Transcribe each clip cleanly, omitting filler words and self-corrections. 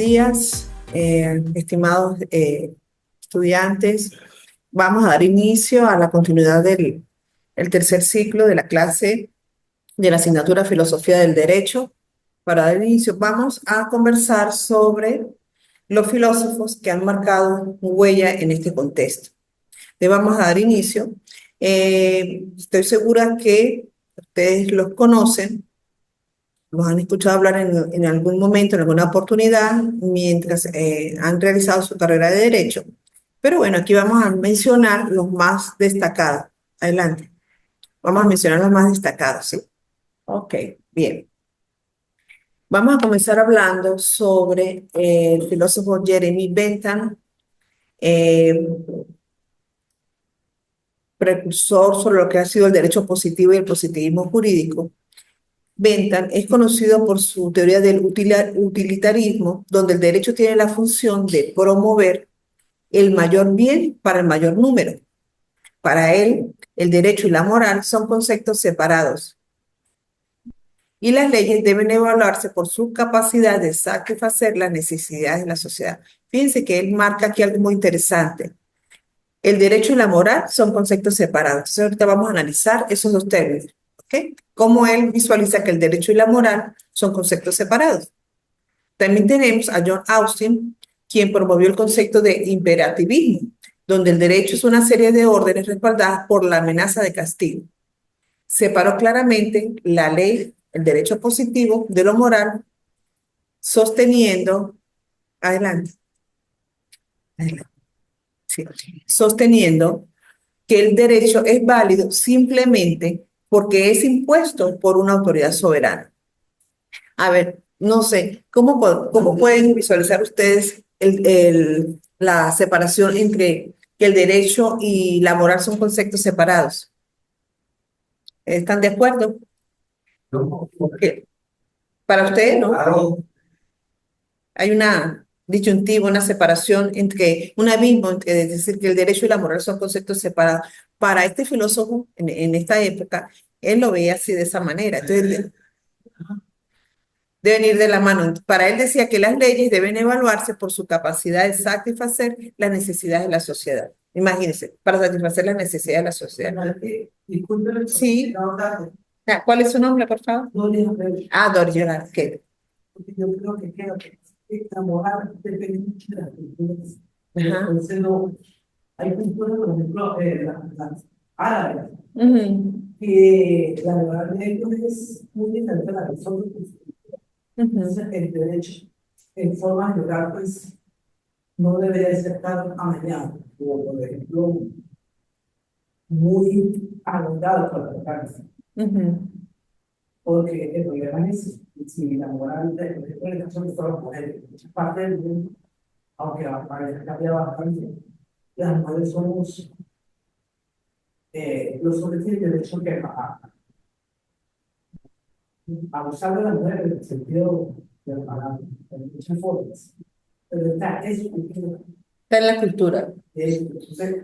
días, estimados estudiantes. Vamos a dar inicio a la continuidad del el tercer ciclo de la clase de la asignatura Filosofía del Derecho. Para dar inicio, vamos a conversar sobre los filósofos que han marcado huella en este contexto. Le vamos a dar inicio. Estoy segura que ustedes los conocen, los han escuchado hablar en algún momento, en alguna oportunidad, mientras han realizado su carrera de Derecho. Pero bueno, aquí vamos a mencionar los más destacados. Adelante. Vamos a mencionar los más destacados, ¿sí? Ok, bien. Vamos a comenzar hablando sobre el filósofo Jeremy Bentham, eh, precursor sobre lo que ha sido el derecho positivo y el positivismo jurídico. Bentham es conocido por su teoría del utilitarismo, donde el derecho tiene la función de promover el mayor bien para el mayor número. Para él, el derecho y la moral son conceptos separados y las leyes deben evaluarse por su capacidad de satisfacer las necesidades de la sociedad. Fíjense que él marca aquí algo muy interesante. El derecho y la moral son conceptos separados. Entonces, ahorita vamos a analizar esos dos términos. ¿Okay? Cómo él visualiza que el derecho y la moral son conceptos separados. También tenemos a John Austin, quien promovió el concepto de imperativismo, donde el derecho es una serie de órdenes respaldadas por la amenaza de castigo. Separó claramente la ley, el derecho positivo, de lo moral, sosteniendo, adelante, adelante, sí, sosteniendo que el derecho es válido simplemente porque es impuesto por una autoridad soberana. A ver, no sé, ¿cómo pueden visualizar ustedes la separación entre que el derecho y la moral son conceptos separados? ¿Están de acuerdo? No, Porque para ustedes, ¿no? claro, Hay una disyuntiva, una separación entre, un abismo entre decir que el derecho y la moral son conceptos separados. Para este filósofo, en esta época, él lo veía así de esa manera. Entonces, deben ir de la mano. Para él decía que las leyes deben evaluarse por su capacidad de satisfacer las necesidades de la sociedad. Imagínense, para satisfacer las necesidades de la sociedad. discúlpeme, Sí. no, tarde. ¿Cuál es su nombre, por favor? No le hablé, Doris Gerard, ¿qué? porque yo creo que esta moral depende mucho de las culturas. Ajá. Entonces, no, hay culturas, por ejemplo, las árabes, Ujú, que la moral de ellos es muy diferente a la de nosotros. ujú. Entonces, el derecho, en forma general, pues, no debería ser tan amañado, como por ejemplo, muy abundado por la cárcel. Ujú. Porque el problema es si la moral de el caso de todas las mujeres, muchas partes del mundo, aunque parece que había bastante, las mujeres somos los hombres tienen derecho a abusar de las mujeres en el sentido de la palabra, en muchas formas. Pero está eso, Está en la cultura. entonces,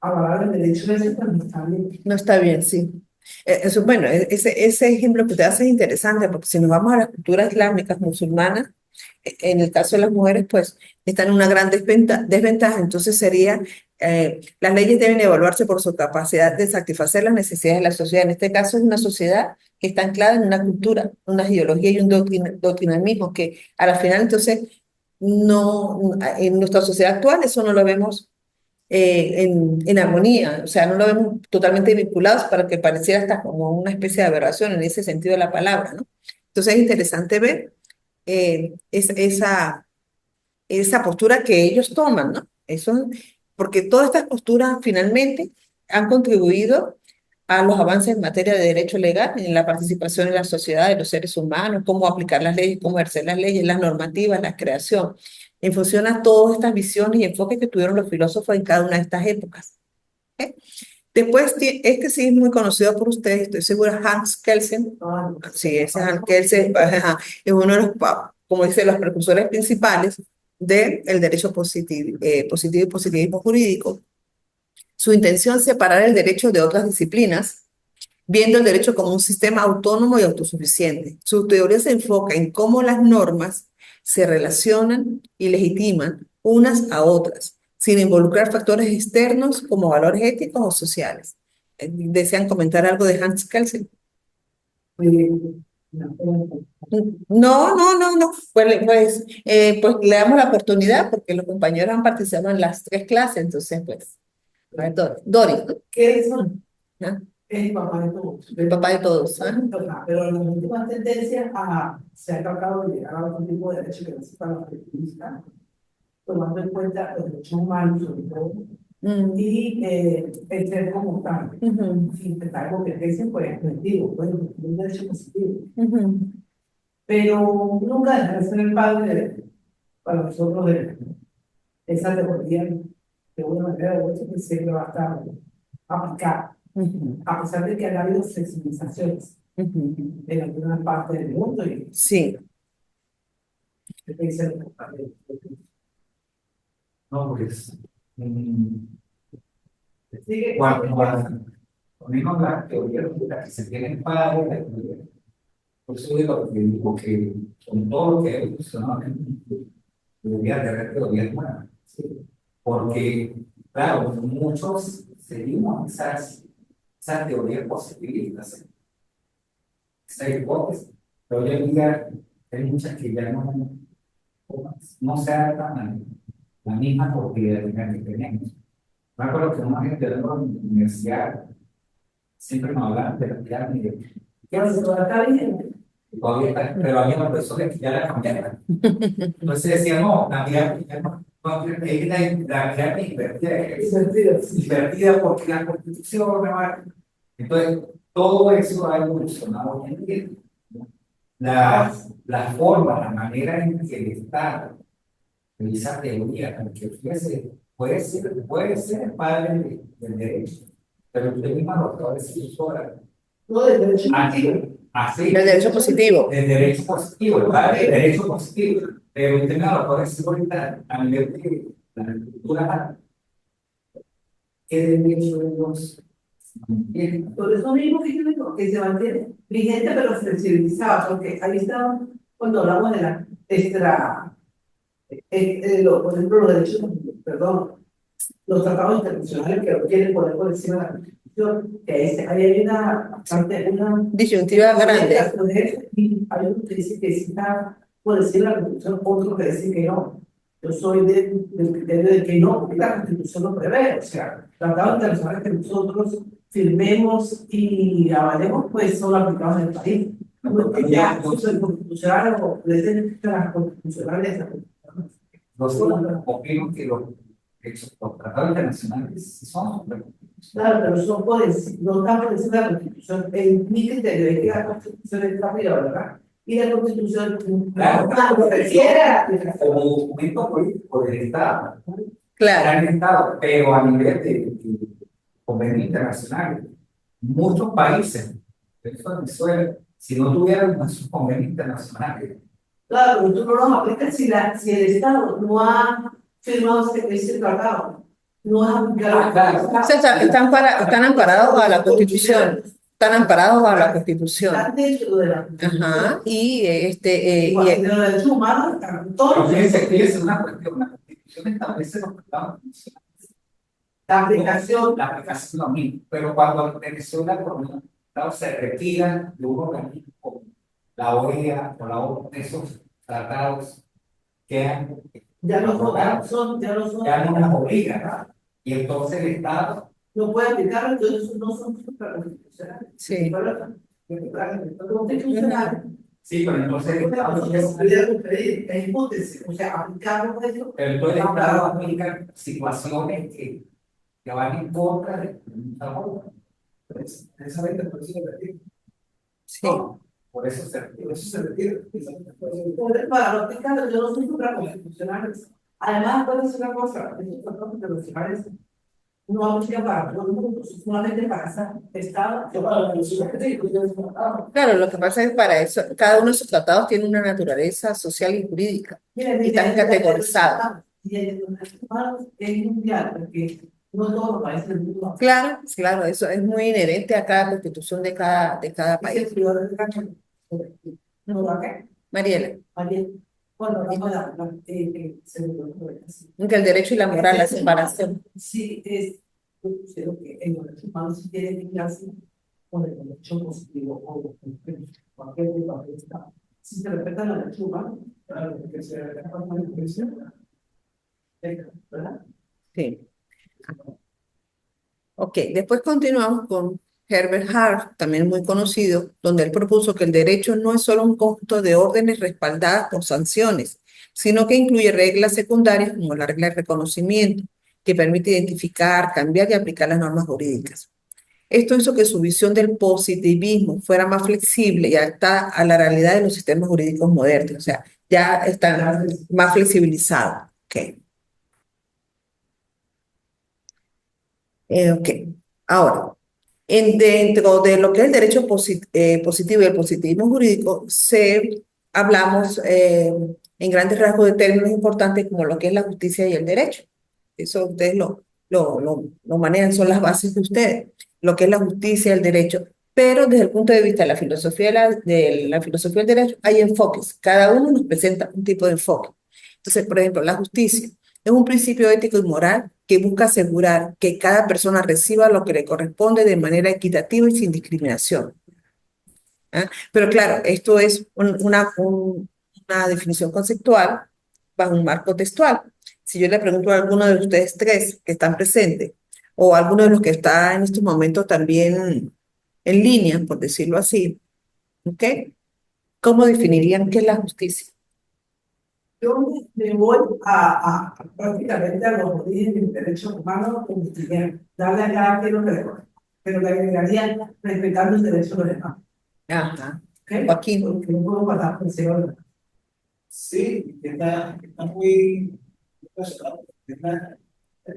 hablar del derecho de eso también está bien. No está bien, sí. Bueno, ese ejemplo que usted hace es interesante porque si nos vamos a las culturas islámicas musulmanas, en el caso de las mujeres, pues están en una gran desventaja. Entonces sería, las leyes deben evaluarse por su capacidad de satisfacer las necesidades de la sociedad. En este caso es una sociedad que está anclada en una cultura, una ideología y un doctrinamismo que a la final entonces no, en nuestra sociedad actual eso no lo vemos en armonía, o sea, no lo vemos totalmente vinculados para que pareciera hasta como una especie de aberración en ese sentido de la palabra, ¿no? Entonces es interesante ver esa postura que ellos toman, ¿no? Eso, porque todas estas posturas finalmente han contribuido a los avances en materia de derecho legal, en la participación en la sociedad de los seres humanos, cómo aplicar las leyes, cómo ejercer las leyes, las normativas, la creación, en función a todas estas visiones y enfoques que tuvieron los filósofos en cada una de estas épocas. ¿Ok? Después, este sí es muy conocido por ustedes, estoy segura, Hans Kelsen. Sí, ese Hans Kelsen ajá, es uno de los, como dice, los precursores principales del derecho positivo y positivismo jurídico. Su intención es separar el derecho de otras disciplinas, viendo el derecho como un sistema autónomo y autosuficiente. Su teoría se enfoca en cómo las normas se relacionan y legitiman unas a otras, sin involucrar factores externos como valores éticos o sociales. ¿Desean comentar algo de Hans Kelsen? Eh, no, No, no, no, no. Pues le damos la oportunidad porque los compañeros han participado en las tres clases, entonces, pues, a ver, Doris, ¿no? ¿qué son? ¿Ah? Es el papá de todos. El papá de todos. ¿Ah? Pero en las últimas tendencias se ha tratado de llegar a otro tipo de derecho que no se para los activistas, tomando en cuenta los derechos humanos, sobre todo, Mm, y el ser como tal. ujú, Si intentar competencia, pues positivo, pues un derecho positivo. ujú, Pero nunca dejar de ser el padre para nosotros de esa teoría de una manera u otra que siempre va a estar aplicada, ujú, a pesar de que ha habido sensibilizaciones ujú. en algunas partes del mundo y Sí. dicen, No, pues, mm, sigue, cuando ponemos la teoría de la que se tiene padre, la teoría, por eso digo que con todo lo que he evolucionado en el mundo, debería de haber teorías nuevas, ¿sí? Porque, claro, muchos seguimos esas teorías positivistas, esa hipótesis, pero hoy en día hay muchas que ya no se adaptan a la misma cotidianidad que tenemos. Me acuerdo que una gente de la universidad siempre me hablaban de la pirámide. ¿Qué haces? está bien. Todavía está, pero había una persona que ya la cambiaron. Entonces decía, no, la pirámide ya no, es la pirámide invertida porque la constitución, entonces todo eso ha evolucionado hoy en día. La forma, la manera en que el Estado esa teoría, que puede ser padre del derecho, pero usted misma lo acaba de decir ahora. No, de derecho Así, El derecho positivo. el derecho positivo, el padre del derecho positivo, pero usted me lo acaba de decir ahorita a nivel de la cultura, ¿qué derecho ellos mantienen? por eso mismo que yo digo que se mantiene vigente pero flexibilizado, porque ahí está cuando hablamos de la por ejemplo, los derechos, perdón, los tratados internacionales que lo quieren poner por encima de la Constitución, que ahí hay una Disyuntiva grande. y hay uno que dice que sí está por encima de la Constitución, otro que dice que no. Yo soy del criterio de que no, porque la Constitución lo prevé, o sea, tratados internacionales que nosotros firmemos y avalemos, pues son aplicados en el país. Ya, son constitucionales o desde las constitucionales. Nosotros opino que los tratados internacionales son Claro, pero son no están por encima de la Constitución. Mi criterio es que la Constitución está arriba, ¿verdad? Y la Constitución, claro, lo refiere a como documento político del Estado, Claro. gran Estado, pero a nivel de convenio internacional, muchos países, de Venezuela, si no tuvieran esos convenios internacionales, claro, pero tú no los aplicas si el Estado no ha firmado ese tratado, no ha aplicado. claro, O sea, están amparados a la Constitución. Están amparados a la Constitución. Están dentro de la Constitución. Ajá. Igual que los derechos humanos, están todos. pero fíjense una cuestión, la Constitución establece los tratados internacionales. La aplicación es lo mismo, pero cuando Venezuela por ejemplo, se retira de un organismo como la OEA o la ONU, esos tratados quedan Ya no abrogados, ya no son. ya no las obligan, ¿no? Y entonces el Estado, No puede aplicar, entonces no son supraconstitucionales. Sí. Constitucionales. sí, pero entonces el Estado, Es hipótesis, o sea, aplicarlo a eso. pero entonces el Estado aplica situaciones que van en contra de la ONU. Precisamente por eso se retira. Sí. Por eso se retira. Para no aplicarlo, yo no soy supraconstitucionales. Además, puede ser una cosa, los tratados internacionales no aplican para todo el mundo, solamente para ese Estado. Claro, lo que pasa es para eso, cada uno de esos tratados tiene una naturaleza social y jurídica y están categorizados. Y el de los derechos humanos es mundial, porque no todos los países del mundo. Claro, claro, eso es muy inherente a cada constitución de cada Es el país. prior de la. No, ¿qué? Mariela. Alguien. Bueno, vamos a la que se me ocurre así. Que el derecho y la moral, la separación. Sí, yo considero que en los derechos humanos sí tiene que quedarse con el derecho positivo o cualquier tipo de Estado. Si se respetan los derechos humanos, claro, que se respeta la definición, ¿verdad? Sí. Ok, después continuamos con Herbert Hart, también muy conocido, donde él propuso que el derecho no es solo un conjunto de órdenes respaldadas por sanciones, sino que incluye reglas secundarias como la regla de reconocimiento, que permite identificar, cambiar y aplicar las normas jurídicas. Esto hizo que su visión del positivismo fuera más flexible y adaptada a la realidad de los sistemas jurídicos modernos, o sea, ya están más flexibilizados. Ok. Ok. Ahora, dentro de lo que es el derecho positivo y el positivismo jurídico, hablamos en grandes rasgos de términos importantes como lo que es la justicia y el derecho. Eso ustedes lo manejan, son las bases de ustedes, lo que es la justicia y el derecho. Pero desde el punto de vista de la filosofía de la filosofía del derecho, hay enfoques. Cada uno nos presenta un tipo de enfoque. Entonces, por ejemplo, la justicia es un principio ético y moral que busca asegurar que cada persona reciba lo que le corresponde de manera equitativa y sin discriminación. ¿Ah? Pero claro, esto es una definición conceptual bajo un marco textual. Si yo le pregunto a alguno de ustedes tres que están presentes, o a alguno de los que está en estos momentos también en línea, por decirlo así, ¿ok? ¿Cómo definirían qué es la justicia? Yo me voy prácticamente a los orígenes del derecho humano como si darle a cada quien lo que le corresponde, pero le agregaría respetando los derechos de los demás. Ajá. ¿Ok? Joaquín. Porque no puedo pasar por cero. Sí, está muy relacionado. Está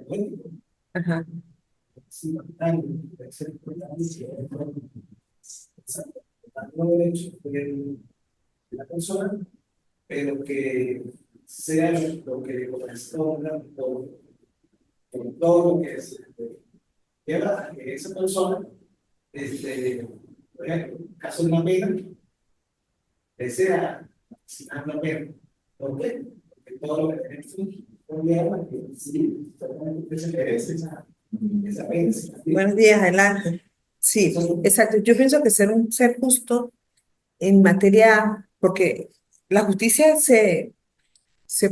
bueno, Ajá. sí, no derecho de la persona, pero que sea lo que le corresponda por todo lo que se lleva a que esa persona, por ejemplo, en caso de una pena, desea asignar una pena. ¿Por qué? Porque todo lo que tenemos conlleva que sí, solamente se merece esa pena. Buenos días, adelante. Sí, exacto. Yo pienso que ser justo en materia, porque la justicia se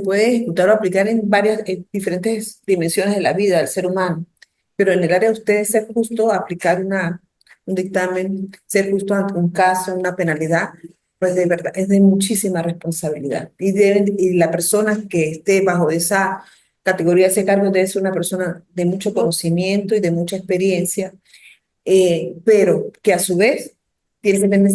puede ejecutar o aplicar en en diferentes dimensiones de la vida del ser humano, pero en el área de ustedes ser justo, aplicar un dictamen, ser justo ante un caso, una penalidad, pues de verdad es de muchísima responsabilidad. Y la persona que esté bajo esa categoría, ese cargo, debe ser una persona de mucho conocimiento y de mucha experiencia, pero que a su vez tiene que tener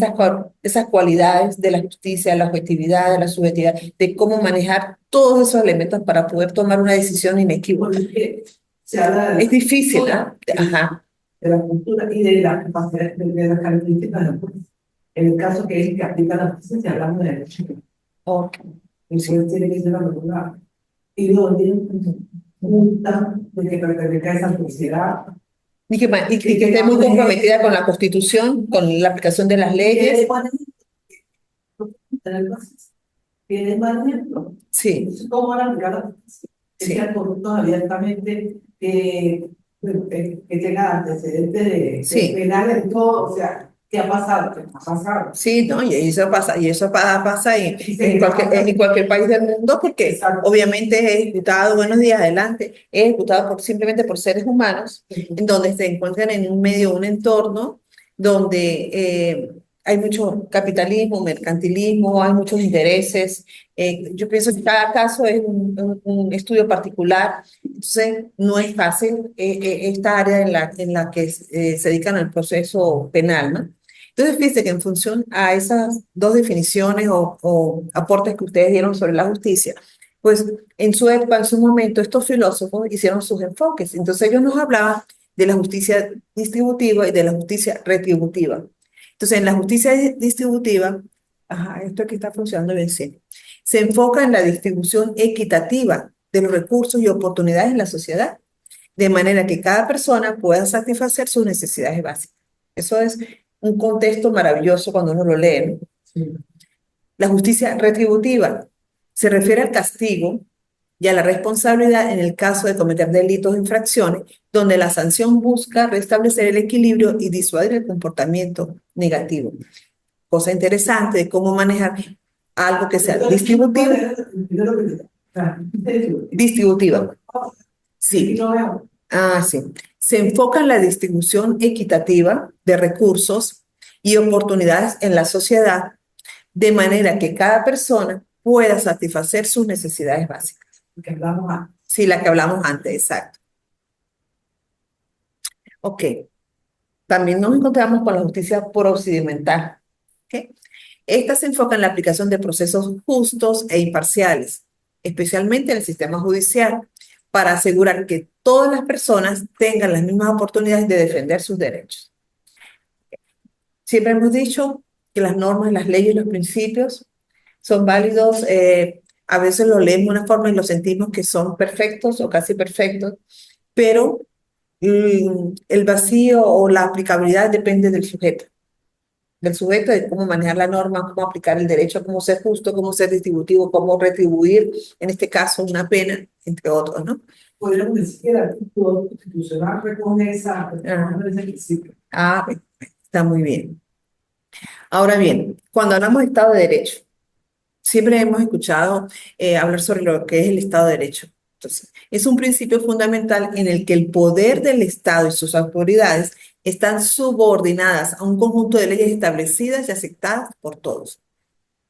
esas cualidades de la justicia, de la objetividad, de la subjetividad, de cómo manejar todos esos elementos para poder tomar una decisión inequívoca. Porque se habla de Es difícil, ¿ah? Ajá. la cultura y de la capacidad de las características de la justicia. En el caso que es el que aplica la justicia, se hablamos de derecho. Ok. El juez tiene que ser la verdad. Y luego tiene multa de que pertenezca a esa sociedad. Y que esté muy comprometida con la Constitución, con la aplicación de las leyes. Tiene mal ejemplo. Sí, Entonces, ¿cómo van a aplicar la justicia? Que sí. sean corruptos abiertamente, que tenga antecedentes de Sí. penales, todo, o sea, ¿qué ha pasado? ¿Qué ha pasado? Sí, ¿no? Y eso pasa Sí, en cualquier país del mundo porque Exacto. obviamente es ejecutado, buenos días, adelante, es ejecutado simplemente por seres humanos, en donde se encuentran en un medio, un entorno donde hay mucho capitalismo, mercantilismo, hay muchos intereses. Yo pienso que cada caso es un estudio particular, entonces no es fácil esta área en la que se dedican al proceso penal, ¿no? Entonces, fíjense que en función a esas dos definiciones o aportes que ustedes dieron sobre la justicia, pues en su época, en su momento, estos filósofos hicieron sus enfoques. Entonces, ellos nos hablaban de la justicia distributiva y de la justicia retributiva. Entonces, en la justicia distributiva, ajá, esto aquí está funcionando bien, sí, se enfoca en la distribución equitativa de los recursos y oportunidades en la sociedad, de manera que cada persona pueda satisfacer sus necesidades básicas. Eso es un contexto maravilloso cuando uno lo lee, ¿no? Sí. La justicia retributiva Se refiere al castigo y a la responsabilidad en el caso de cometer delitos o infracciones, donde la sanción busca restablecer el equilibrio y disuadir el comportamiento negativo. Cosa interesante de cómo manejar algo que sea distributivo. Distributiva. Sí. Sí. Se enfoca en la distribución equitativa de recursos y oportunidades en la sociedad, de manera que cada persona pueda satisfacer sus necesidades básicas. Que hablamos antes. Sí, la que hablamos antes, exacto. Ok. También nos encontramos con la justicia procedimental. ¿Ok? Esta se enfoca en la aplicación de procesos justos e imparciales, especialmente en el sistema judicial, para asegurar que todas las personas tengan las mismas oportunidades de defender sus derechos. Siempre hemos dicho que las normas, las leyes, los principios son válidos. A veces lo leemos de una forma y lo sentimos que son perfectos o casi perfectos, pero el vacío o la aplicabilidad depende del sujeto, de cómo manejar la norma, cómo aplicar el derecho, cómo ser justo, cómo ser distributivo, cómo retribuir, en este caso, una pena, entre otros, ¿no? Podríamos decir que el artículo constitucional recoge ese principio. Está muy bien. Ahora bien, cuando hablamos de Estado de Derecho, siempre hemos escuchado hablar sobre lo que es el Estado de Derecho. Entonces, es un principio fundamental en el que el poder del Estado y sus autoridades están subordinadas a un conjunto de leyes establecidas y aceptadas por todos.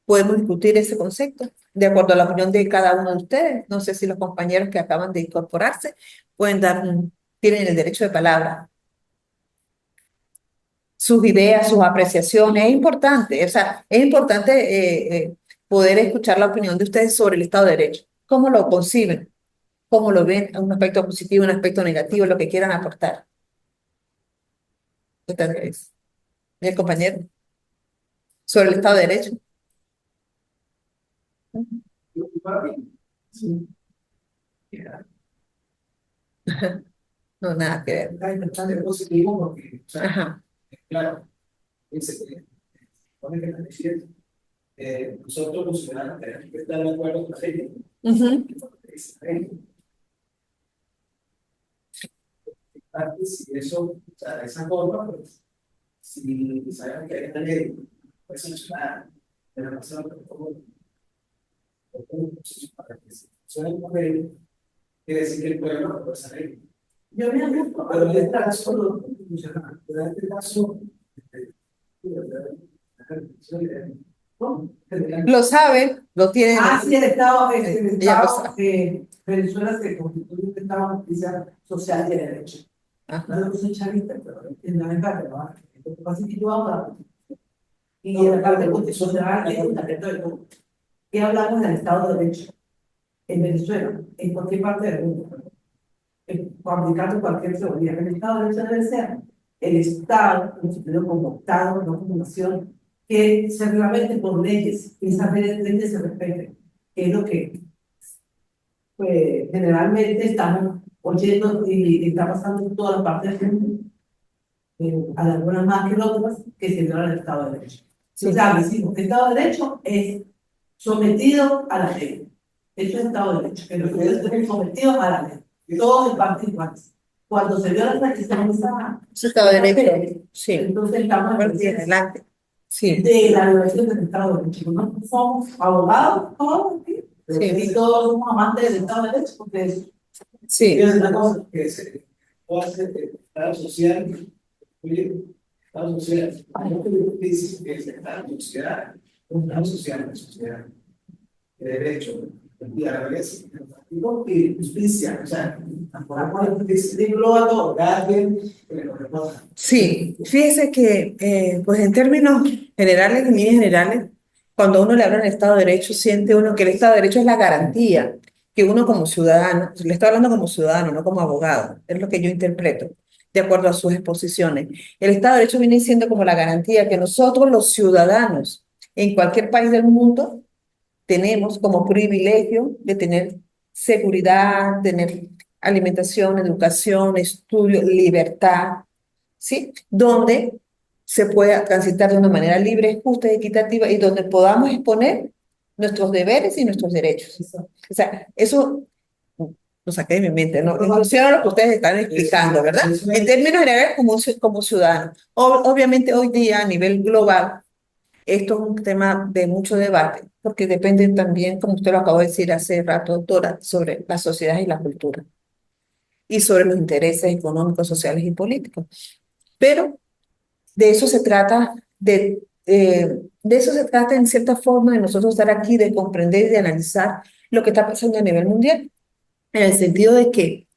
Podemos discutir ese concepto de acuerdo a la opinión de cada uno de ustedes. No sé si los compañeros que acaban de incorporarse tienen el derecho de palabra. Sus ideas, sus apreciaciones, es importante, o sea, es importante poder escuchar la opinión de ustedes sobre el Estado de Derecho. ¿Cómo lo conciben? ¿Cómo lo ven? Un aspecto positivo, un aspecto negativo, lo que quieran aportar. Ustedes, mi compañero, sobre el Estado de Derecho. Sí. No, nada que ver. Está importante el positivo porque, o sea, Ajá. Claro, pone que no es cierto. Nosotros los ciudadanos tenemos que estar de acuerdo con la ley. Si eso, o sea, de esa forma, pues, si sabemos que hay una ley, pues sancionar de la persona para que se funcione como ley, quiere decir que el pueblo no puede esa ley. Yo me ajusto, pero en este caso no funciona. Pero en este caso, Lo saben, lo tienen. sí, el Estado, Ya lo saben. Venezuela se constituye un Estado de justicia social y de derecho. Ajá. Yo no soy chavista, pero en la verdad, ¿no? Lo que pasa es que yo hablo. Y en la parte constitucional es un talento del mundo. ¿Qué hablamos del Estado de Derecho? En Venezuela, en cualquier parte del mundo, aplicando cualquier seguridad. El Estado de Derecho debe ser el Estado constituido como Estado, no como nación, que se reglamente por leyes, y esas leyes se respeten, que es lo que pues, generalmente estamos oyendo y está pasando en todas partes del mundo, a algunas más que otras, que se viola el Estado de Derecho. Sí. O sea, decimos que el Estado de Derecho es sometido a la ley. Eso es Estado de Derecho, que los ciudadanos estén sometidos a la ley. Todos en partes iguales. Cuando se viola la ley, Su Estado de Derecho. Sí. Entonces estamos en el adelante. Sí. de la violación del Estado de Derecho. No somos abogados, todos, ¿sí? Y todos somos amantes del Estado de Derecho, porque es una cosa que se puede hacer el Estado social, Estado social, dice que es el Estado social, un Estado social, la sociedad, de derecho, y a la vez, y justicia, o sea, engloba todo, cada quien lo recoja. Sí, fíjese que, pues en términos generales, en líneas generales, cuando uno le habla del Estado de Derecho, siente uno que el Estado de Derecho es la garantía que uno como ciudadano, le estoy hablando como ciudadano, no como abogado, es lo que yo interpreto, de acuerdo a sus exposiciones. El Estado de Derecho viene siendo como la garantía que nosotros los ciudadanos, en cualquier país del mundo, tenemos como privilegio de tener seguridad, tener alimentación, educación, estudio, libertad, ¿sí? Donde se pueda transitar de una manera libre, justa y equitativa y donde podamos exponer nuestros deberes y nuestros derechos. O sea, eso lo saqué de mi mente, ¿no? En función a lo que ustedes están explicando, ¿verdad? En términos generales, como ciudadano. Obviamente, hoy día, a nivel global, esto es un tema de mucho debate, porque depende también, como usted lo acabó de decir hace rato, doctora, sobre la sociedad y la cultura, y sobre los intereses económicos, sociales y políticos. Pero de eso se trata, de eso se trata en cierta forma de nosotros estar aquí, de comprender y de analizar lo que está pasando a nivel mundial, en el sentido de que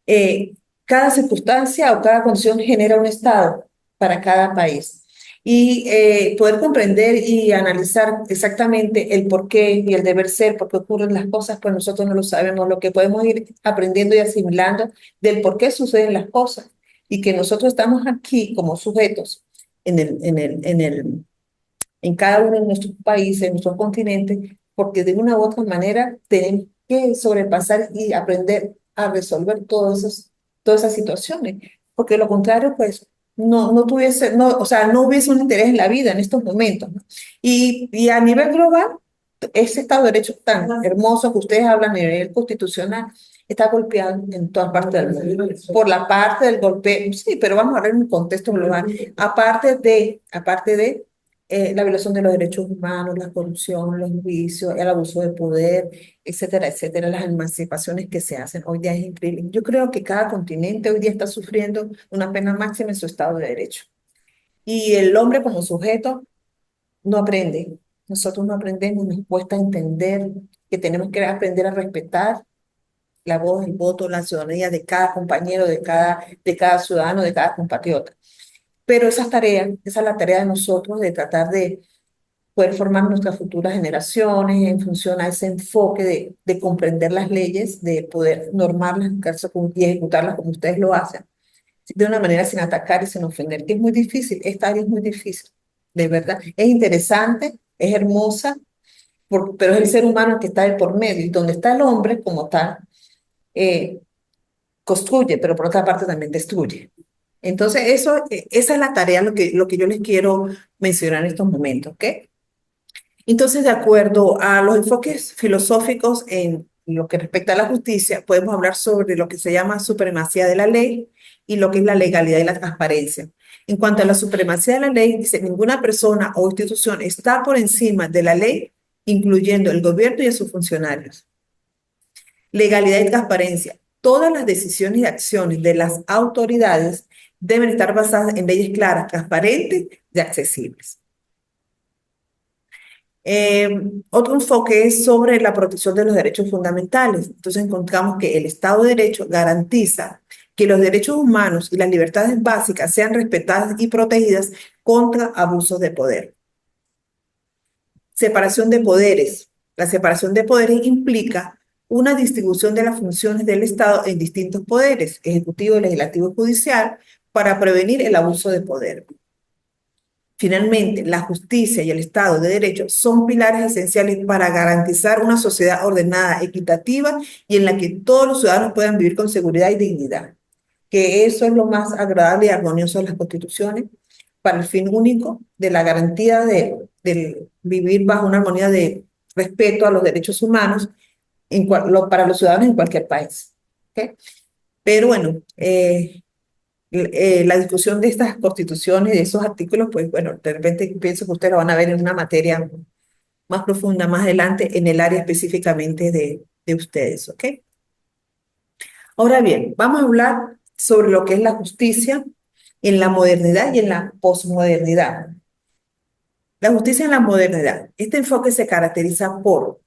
eh, cada circunstancia o cada condición genera un estado para cada país. Y poder comprender y analizar exactamente el por qué y el deber ser, por qué ocurren las cosas, pues nosotros no lo sabemos. Lo que podemos ir aprendiendo y asimilando del por qué suceden las cosas y que nosotros estamos aquí como sujetos en cada uno de nuestros países, en nuestros continentes, porque de una u otra manera tenemos que sobrepasar y aprender a resolver todas esas situaciones, porque de lo contrario, pues, no tuviese, no, o sea, no hubiese un interés en la vida en estos momentos, ¿no? Y a nivel global, ese Estado de Derecho tan hermoso que ustedes hablan a nivel constitucional, está golpeado en todas partes del mundo. Por la parte del golpe, sí, pero vamos a ver en un contexto global. Aparte de la violación de los derechos humanos, la corrupción, los vicios, el abuso de poder, etcétera, etcétera, las emancipaciones que se hacen hoy día es increíble. Yo creo que cada continente hoy día está sufriendo una pena máxima en su Estado de Derecho. Y el hombre como sujeto no aprende. Nosotros no aprendemos, nos cuesta entender que tenemos que aprender a respetar la voz, el voto, la ciudadanía de cada compañero, de cada ciudadano, de cada compatriota. Pero esa es la tarea de nosotros, de tratar de poder formar nuestras futuras generaciones en función a ese enfoque de comprender las leyes, de poder normarlas y ejecutarlas como ustedes lo hacen, de una manera sin atacar y sin ofender, que es muy difícil, esta área es muy difícil, de verdad. Es interesante, es hermosa, pero es el ser humano el que está de por medio, y donde está el hombre como tal, eh, construye, pero por otra parte también destruye. Entonces, esa es la tarea, lo que yo les quiero mencionar en estos momentos, ¿ok? Entonces, de acuerdo a los enfoques filosóficos en lo que respecta a la justicia, podemos hablar sobre lo que se llama supremacía de la ley y lo que es la legalidad y la transparencia. En cuanto a la supremacía de la ley, dice, ninguna persona o institución está por encima de la ley, incluyendo el gobierno y a sus funcionarios. Legalidad y transparencia. Todas las decisiones y acciones de las autoridades deben estar basadas en leyes claras, transparentes y accesibles. Eh, Otro enfoque es sobre la protección de los derechos fundamentales. Entonces encontramos que el Estado de Derecho garantiza que los derechos humanos y las libertades básicas sean respetadas y protegidas contra abusos de poder. Separación de poderes. La separación de poderes implica una distribución de las funciones del Estado en distintos poderes, ejecutivo, legislativo y judicial, para prevenir el abuso de poder. Finalmente, la justicia y el Estado de Derecho son pilares esenciales para garantizar una sociedad ordenada, equitativa y en la que todos los ciudadanos puedan vivir con seguridad y dignidad. Que eso es lo más agradable y armonioso de las constituciones para el fin único de la garantía de vivir bajo una armonía de respeto a los derechos humanos para los ciudadanos en cualquier país. ¿Okay? Pero bueno, la discusión de estas constituciones, de esos artículos, pues bueno, de repente pienso que ustedes lo van a ver en una materia más profunda más adelante en el área específicamente de ustedes, ¿ok? Ahora bien, vamos a hablar sobre lo que es la justicia en la modernidad y en la posmodernidad. La justicia en la modernidad. Este enfoque se caracteriza por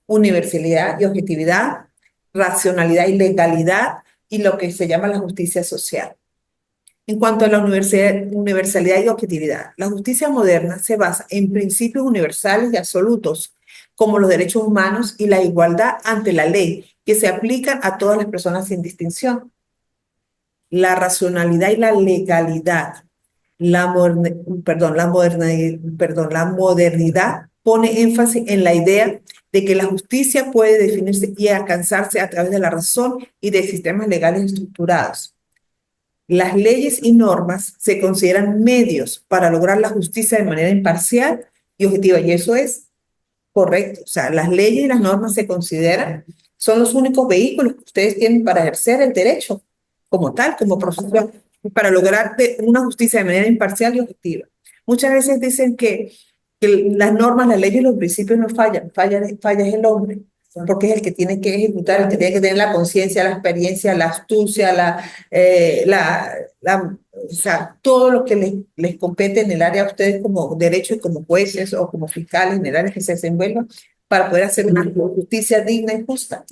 universalidad y objetividad, racionalidad y legalidad y lo que se llama la justicia social. En cuanto a la universalidad y objetividad, la justicia moderna se basa en principios universales y absolutos, como los derechos humanos y la igualdad ante la ley, que se aplican a todas las personas sin distinción. La racionalidad y la legalidad, la modernidad pone énfasis en la idea de que la justicia puede definirse y alcanzarse a través de la razón y de sistemas legales estructurados. Las leyes y normas se consideran medios para lograr la justicia de manera imparcial y objetiva, y eso es Correcto. O sea, las leyes y las normas se consideran, son los únicos vehículos que ustedes tienen para ejercer el derecho como tal, como profesión, para lograr una justicia de manera imparcial y objetiva. Muchas veces dicen que las normas, las leyes y los principios no fallan, falla es el hombre, porque es el que tiene que ejecutar, el que tiene que tener la conciencia, la experiencia, la astucia, o sea, todo lo que les compete en el área a ustedes como derecho y como jueces o como fiscales en el área que se desenvuelvan para poder hacer una justicia digna y justa.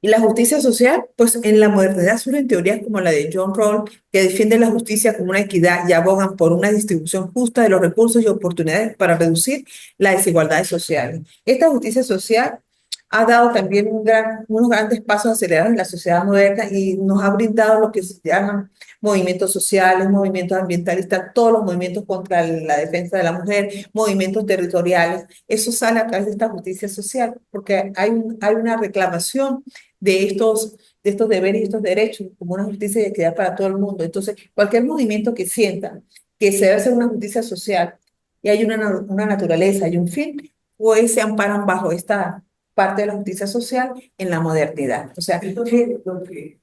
Y la justicia social, pues en la modernidad surgen teorías como la de John Rawls, que defiende la justicia como una equidad y abogan por una distribución justa de los recursos y oportunidades para reducir las desigualdades sociales. Esta justicia social ha dado también unos grandes pasos acelerados en la sociedad moderna y nos ha brindado lo que se llaman movimientos sociales, movimientos ambientalistas, todos los movimientos contra la defensa de la mujer, movimientos territoriales. Eso sale a través de esta justicia social, porque hay una reclamación de estos deberes y estos derechos, como una justicia y equidad para todo el mundo. Entonces, cualquier movimiento que sienta que se debe hacer una justicia social y hay una naturaleza y un fin, pues se amparan bajo esta parte de la justicia social en la modernidad. O sea, Entonces, lo que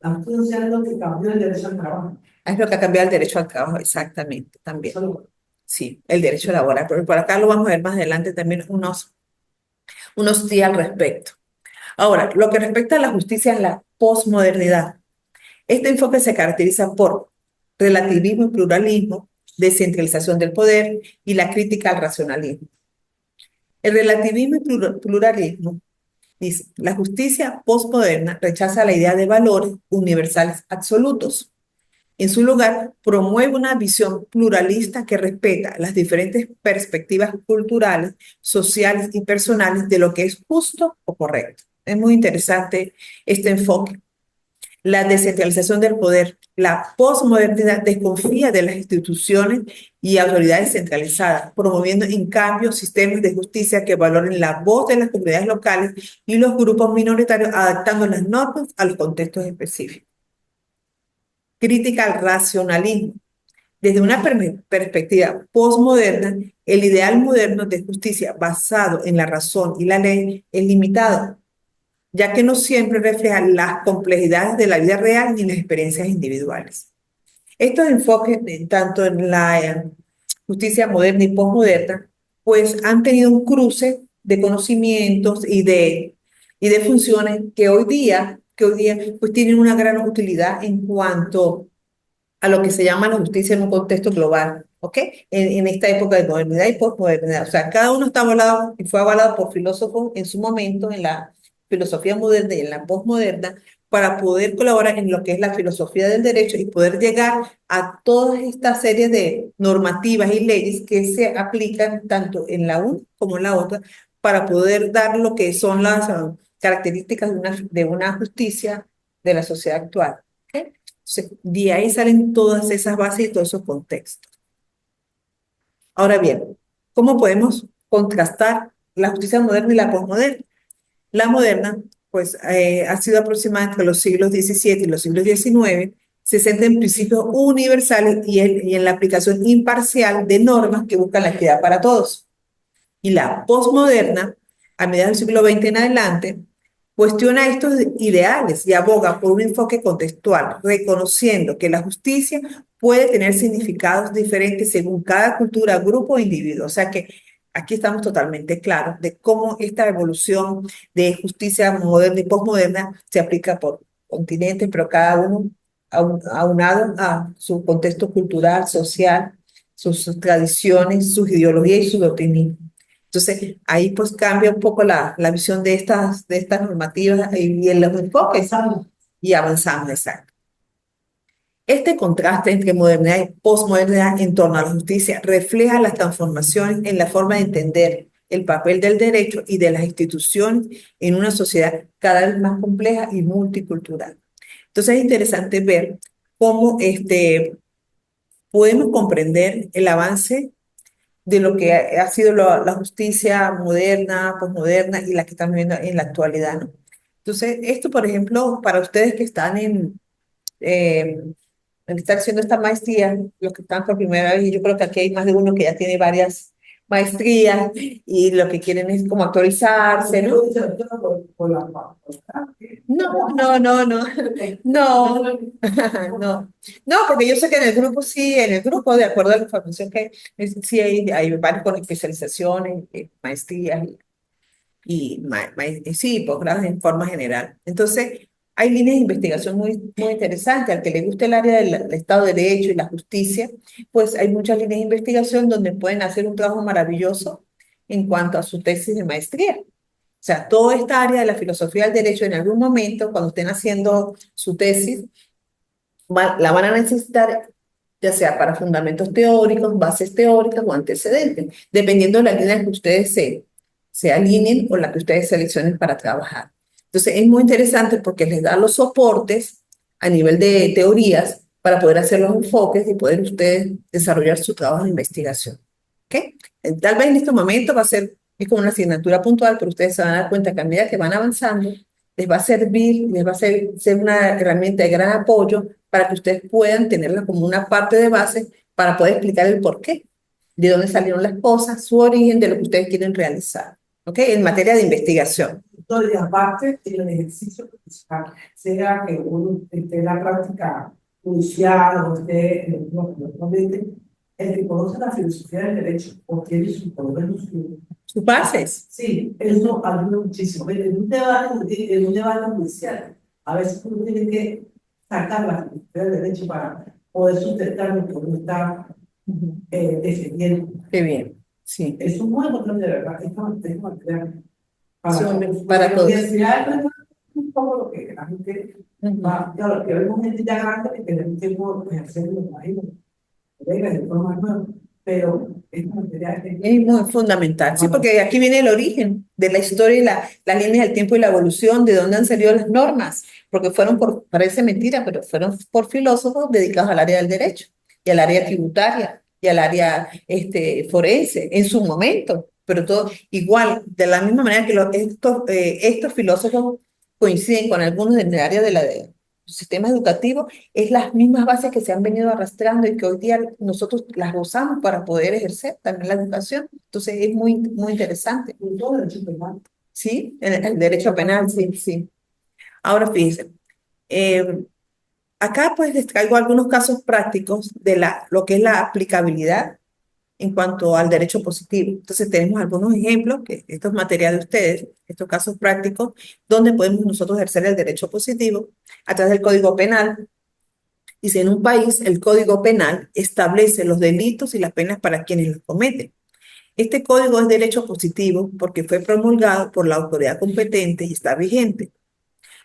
la justicia social es lo que cambió el derecho al trabajo. es lo que ha cambiado el derecho al trabajo, exactamente, también. Eso Sí, el derecho laboral. Pero por acá lo vamos a ver más adelante también unos días al respecto. Ahora, lo que respecta a la justicia en la posmodernidad, este enfoque se caracteriza por relativismo y pluralismo, descentralización del poder y la crítica al racionalismo. El relativismo y pluralismo dice, la justicia postmoderna rechaza la idea de valores universales absolutos. En su lugar, promueve una visión pluralista que respeta las diferentes perspectivas culturales, sociales y personales de lo que es justo o correcto. Es muy interesante este enfoque. La descentralización del poder, la posmodernidad desconfía de las instituciones y autoridades centralizadas, promoviendo en cambio sistemas de justicia que valoren la voz de las comunidades locales y los grupos minoritarios, adaptando las normas a los contextos específicos. Crítica al racionalismo. Desde una perspectiva posmoderna, el ideal moderno de justicia basado en la razón y la ley es limitado, ya que no siempre refleja las complejidades de la vida real ni las experiencias individuales. Estos enfoques, tanto en la justicia moderna y posmoderna, pues han tenido un cruce de conocimientos y de funciones que hoy día pues tienen una gran utilidad en cuanto a lo que se llama la justicia en un contexto global, ¿ok? En esta época de modernidad y posmodernidad. O sea, cada uno está avalado y fue avalado por filósofos en su momento, en la filosofía moderna y en la posmoderna, para poder colaborar en lo que es la filosofía del derecho y poder llegar a toda esta serie de normativas y leyes que se aplican tanto en la una como en la otra, para poder dar lo que son las características de una justicia de la sociedad actual. ¿Ok? De ahí salen todas esas bases y todos esos contextos. Ahora bien, ¿cómo podemos contrastar la justicia moderna y la posmoderna? La moderna, pues, ha sido aproximada entre los siglos XVII y los siglos XIX, se centra en principios universales y en la aplicación imparcial de normas que buscan la equidad para todos. Y la posmoderna, a mediados del siglo XX en adelante, cuestiona estos ideales y aboga por un enfoque contextual, reconociendo que la justicia puede tener significados diferentes según cada cultura, grupo o individuo. O sea que aquí estamos totalmente claros de cómo esta evolución de justicia moderna y posmoderna se aplica por continentes, pero cada uno aunado a su contexto cultural, social, sus tradiciones, sus ideologías y su doctrina. Entonces, ahí pues cambia un poco la visión de estas normativas y en los enfoques y avanzamos, exacto. Este contraste entre modernidad y posmodernidad en torno a la justicia refleja las transformaciones en la forma de entender el papel del derecho y de las instituciones en una sociedad cada vez más compleja y multicultural. Entonces, es interesante ver cómo podemos comprender el avance de lo que ha sido la justicia moderna, posmoderna y la que estamos viendo en la actualidad, ¿no? Entonces, esto, por ejemplo, para ustedes que están están haciendo esta maestría, los que están por primera vez, y yo creo que aquí hay más de uno que ya tiene maestrías y lo que quieren es como actualizarse, ¿no? Yo selecciono por la No, no, no, no, no, no, no, porque yo sé que en el grupo sí, en el grupo, de acuerdo a la información que hay, sí hay varios con especializaciones, maestrías sí, posgrados en forma general. Entonces, hay líneas de investigación muy interesantes. Al que le guste el área del Estado de Derecho y la justicia, pues hay muchas líneas de investigación donde pueden hacer un trabajo maravilloso en cuanto a su tesis de maestría. O sea, toda esta área de la filosofía del derecho, en algún momento, cuando estén haciendo su tesis, la van a necesitar ya sea para fundamentos teóricos, bases teóricas o antecedentes, dependiendo de la línea que ustedes se alineen o la que ustedes seleccionen para trabajar. Entonces, es muy interesante porque les da los soportes a nivel de teorías para poder hacer los enfoques y poder ustedes desarrollar su trabajo de investigación. ¿Ok? Tal vez en este momento va a ser, es como una asignatura puntual, pero ustedes se van a dar cuenta que a medida que van avanzando, les va a servir, les va a ser una herramienta de gran apoyo para que ustedes puedan tenerla como una parte de base para poder explicar el porqué, de dónde salieron las cosas, su origen, de lo que ustedes quieren realizar, ¿ok? En materia de investigación. y aparte el ejercicio principal, sea que uno esté en la práctica judicial o esté normalmente, el que conoce la filosofía del derecho o tiene su poder en su... Sus bases. Sí, eso ayuda muchísimo. En un debate judicial, a veces uno tiene que sacar la filosofía del derecho para poder sustentar lo que uno está defendiendo. Qué bien, sí. Es un buen botón de verdad. Es material Para la todos. universidad es un poco lo que la gente va, claro, que vemos gente ya grande que tenemos tiempo de ejercer en los países, de forma nueva, pero es un material que Es muy fundamental, sí, porque aquí viene el origen de la historia y las líneas del tiempo y la evolución, de dónde han salido las normas, porque parece mentira, pero fueron por filósofos dedicados al área del derecho y al área tributaria y al área forense en su momento, pero todo igual, de la misma manera que estos filósofos coinciden con algunos del área de del sistema educativo, es las mismas bases que se han venido arrastrando y que hoy día nosotros las usamos para poder ejercer también la educación. Entonces es muy interesante. todo el derecho penal. Sí, el derecho penal, sí, sí. Ahora fíjense, eh, acá pues les traigo algunos casos prácticos de lo que es la aplicabilidad en cuanto al derecho positivo. Entonces tenemos algunos ejemplos, que esto es material de ustedes, estos casos prácticos, donde podemos nosotros ejercer el derecho positivo a través del Código Penal. Dice, en un país el Código Penal establece los delitos y las penas para quienes los cometen. Este código es derecho positivo porque fue promulgado por la autoridad competente y está vigente.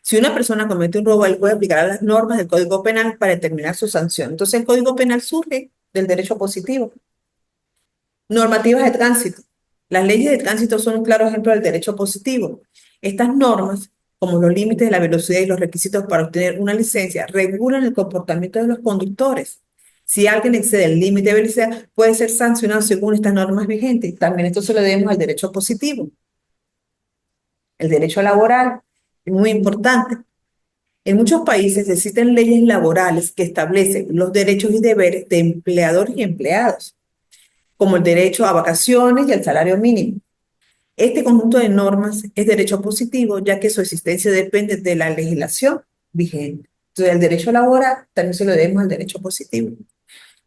Si una persona comete un robo, él puede aplicar las normas del Código Penal para determinar su sanción. Entonces el Código Penal surge del derecho positivo. Normativas de tránsito. Las leyes de tránsito son un claro ejemplo del derecho positivo. Estas normas, como los límites de la velocidad y los requisitos para obtener una licencia, regulan el comportamiento de los conductores. Si alguien excede el límite de velocidad, puede ser sancionado según estas normas vigentes. También esto se lo debemos al derecho positivo. El derecho laboral es muy importante. En muchos países existen leyes laborales que establecen los derechos y deberes de empleadores y empleados, como el derecho a vacaciones y al salario mínimo. Este conjunto de normas es derecho positivo, ya que su existencia depende de la legislación vigente. Entonces, el derecho laboral también se lo debemos al derecho positivo.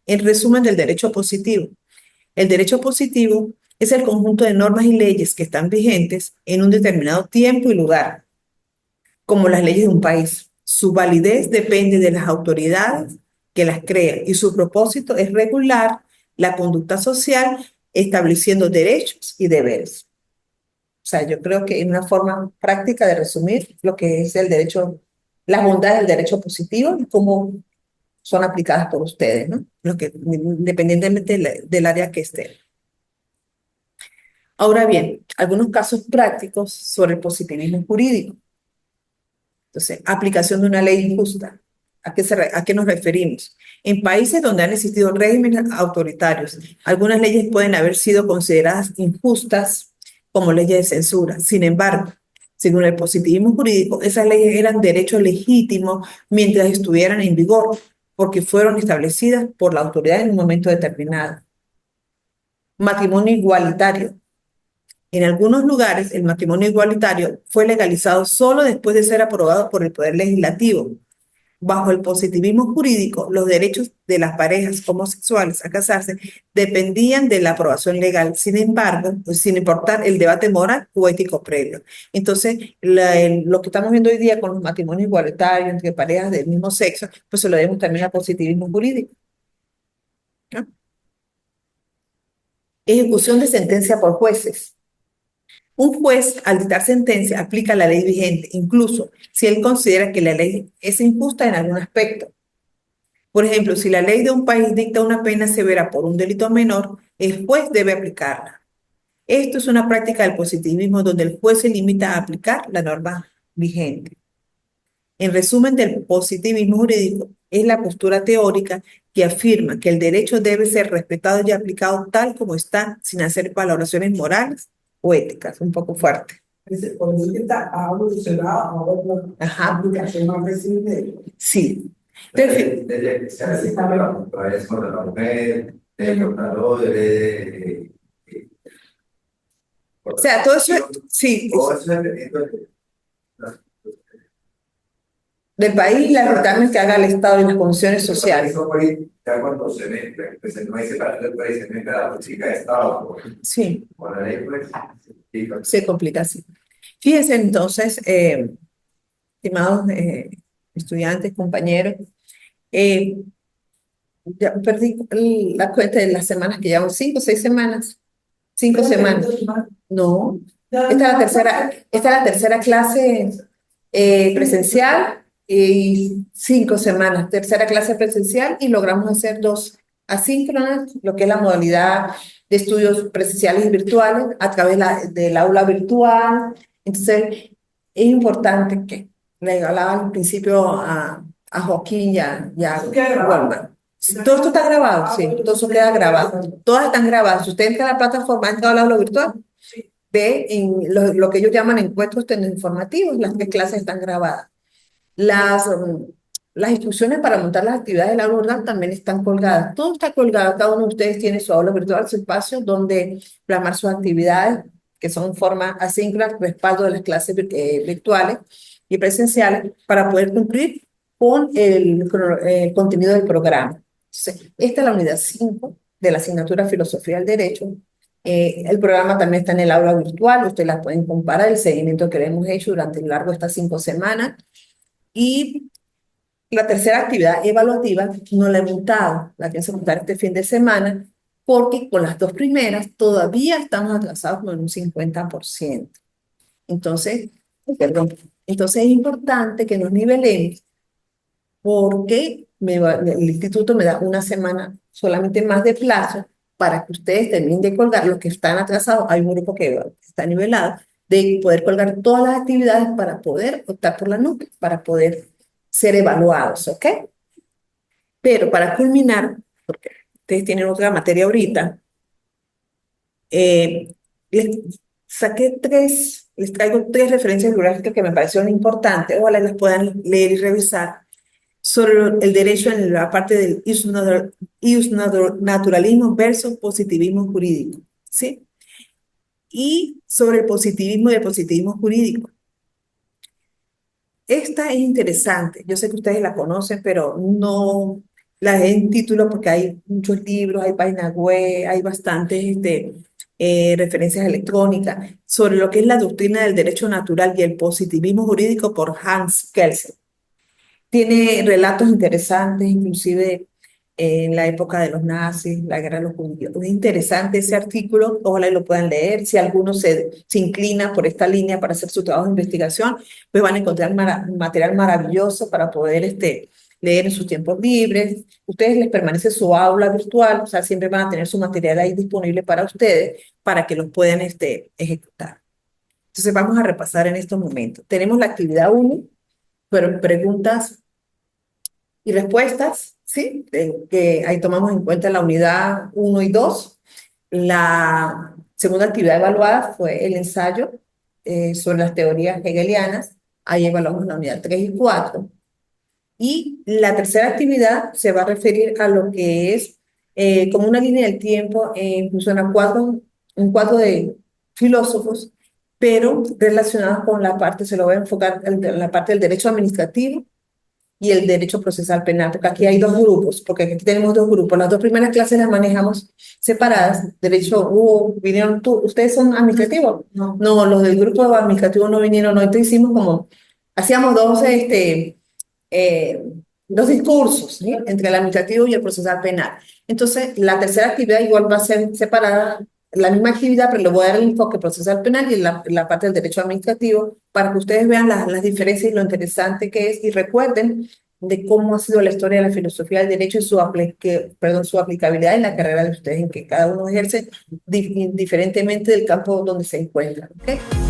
En resumen del derecho positivo, el derecho positivo es el conjunto de normas y leyes que están vigentes en un determinado tiempo y lugar, como las leyes de un país. Su validez depende de las autoridades que las crean y su propósito es regular la conducta social estableciendo derechos y deberes. O sea, yo creo que es una forma práctica de resumir lo que es el derecho, las bondades del derecho positivo y cómo son aplicadas por ustedes, ¿no? Independientemente del área que estén. Ahora bien, algunos casos prácticos sobre el positivismo jurídico. Entonces, aplicación de una ley injusta. ¿A qué nos referimos? En países donde han existido regímenes autoritarios, algunas leyes pueden haber sido consideradas injustas como leyes de censura. Sin embargo, según el positivismo jurídico, esas leyes eran derechos legítimos mientras estuvieran en vigor, porque fueron establecidas por la autoridad en un momento determinado. Matrimonio igualitario. En algunos lugares, el matrimonio igualitario fue legalizado solo después de ser aprobado por el Poder Legislativo. Bajo el positivismo jurídico, los derechos de las parejas homosexuales a casarse dependían de la aprobación legal. Sin embargo, pues, sin importar el debate moral o ético previo. Entonces, lo que estamos viendo hoy día con los matrimonios igualitarios entre parejas del mismo sexo, pues se lo debemos también al positivismo jurídico, ¿no? Ejecución de sentencia por jueces. Un juez, al dictar sentencia, aplica la ley vigente, incluso si él considera que la ley es injusta en algún aspecto. Por ejemplo, si la ley de un país dicta una pena severa por un delito menor, el juez debe aplicarla. Esto es una práctica del positivismo donde el juez se limita a aplicar la norma vigente. En resumen, del positivismo jurídico es la postura teórica que afirma que el derecho debe ser respetado y aplicado tal como está, sin hacer valoraciones morales o éticas. Un poco fuerte. Por eso que ha evolucionado ahora la Ajá, aplicación más reciente. sí. Entonces, Desde que se hace contra la mujer, de portadores, o sea, todo eso, sí, todo eso es dependiendo de las- del país, las dictámenes que haga el Estado y las condiciones sociales. Eso fue ya cuando se mezcla, pues no hay separación del país, se mezcla la política de Estado Sí, con la ley, pues, sí, se complica así. Fíjense entonces, estimados estudiantes, compañeros, eh, ya perdí la cuenta de las semanas que llevamos, 5 o 6 semanas, 5 semanas. No, esta es la tercera clase presencial y 5 semanas, tercera clase presencial y logramos hacer 2 asíncronas, lo que es la modalidad de estudios presenciales y virtuales a través del aula virtual. Entonces, es importante que le hablaba al principio a Joaquín y a Walmart. Todo esto está grabado, sí, todo eso queda grabado. Todas están grabadas. Si usted entra a la plataforma, entra al aula virtual, ve en lo que ellos llaman encuentros informativos, las 3 clases están grabadas. Las instrucciones para montar las actividades del aula virtual también están colgadas. Todo está colgado, cada uno de ustedes tiene su aula virtual, su espacio donde plasmar sus actividades, que son en forma asíncrona, respaldo de las clases virtuales y presenciales, para poder cumplir con el contenido del programa. Entonces, esta es la unidad 5 de la asignatura Filosofía del Derecho. El programa también está en el aula virtual, ustedes la pueden comparar, el seguimiento que le hemos hecho durante el largo de estas 5 semanas. Y la tercera actividad evaluativa no la hemos dado, la pienso montar este fin de semana, porque con las 2 primeras todavía estamos atrasados con un 50%. Entonces, perdón, entonces es importante que nos nivelemos porque el instituto me da una semana solamente más de plazo para que ustedes terminen de colgar los que están atrasados. Hay un grupo que está nivelado, de poder colgar todas las actividades para poder optar por la nube, para poder ser evaluados, ¿ok? Pero para culminar, porque ustedes tienen otra materia ahorita, eh, les les traigo 3 referencias bibliográficas que me parecieron importantes, ojalá las puedan leer y revisar sobre el derecho en la parte del naturalismo versus positivismo jurídico, ¿sí? Y sobre el positivismo y el positivismo jurídico. Esta es interesante, yo sé que ustedes la conocen, pero no la en título porque hay muchos libros, hay páginas web, hay bastantes referencias electrónicas sobre lo que es la doctrina del derecho natural y el positivismo jurídico por Hans Kelsen. Tiene relatos interesantes, inclusive en la época de los nazis, la guerra de los judíos. Es interesante ese artículo, ojalá lo puedan leer. Si alguno se inclina por esta línea para hacer su trabajo de investigación, pues van a encontrar material maravilloso para poder leer en sus tiempos libres. Ustedes les permanece su aula virtual, o sea, siempre van a tener su material ahí disponible para ustedes, para que los puedan ejecutar. Entonces vamos a repasar en estos momentos. Tenemos la actividad 1, pero preguntas y respuestas, ¿sí? Que ahí tomamos en cuenta la unidad 1 y 2. La segunda actividad evaluada fue el ensayo sobre las teorías hegelianas. Ahí evaluamos la unidad 3 y 4. Y la tercera actividad se va a referir a lo que es como una línea del tiempo en función a un cuadro de filósofos, pero relacionados con la parte, se lo voy a enfocar en la parte del derecho administrativo y el derecho procesal penal, porque aquí hay dos grupos, porque aquí tenemos dos grupos. Las dos primeras clases las manejamos separadas. Derecho, vinieron ¿ustedes son administrativos? No, los del grupo administrativo no vinieron, no, entonces hicimos como, hacíamos eh, dos discursos, ¿sí? Entre el administrativo y el procesal penal. Entonces, la tercera actividad igual va a ser separada, la misma actividad, pero le voy a dar el enfoque procesal penal y la parte del derecho administrativo para que ustedes vean las diferencias y lo interesante que es y recuerden de cómo ha sido la historia de la filosofía del derecho y su aplicabilidad en la carrera de ustedes, en que cada uno ejerce diferentemente del campo donde se encuentra. ¿Ok?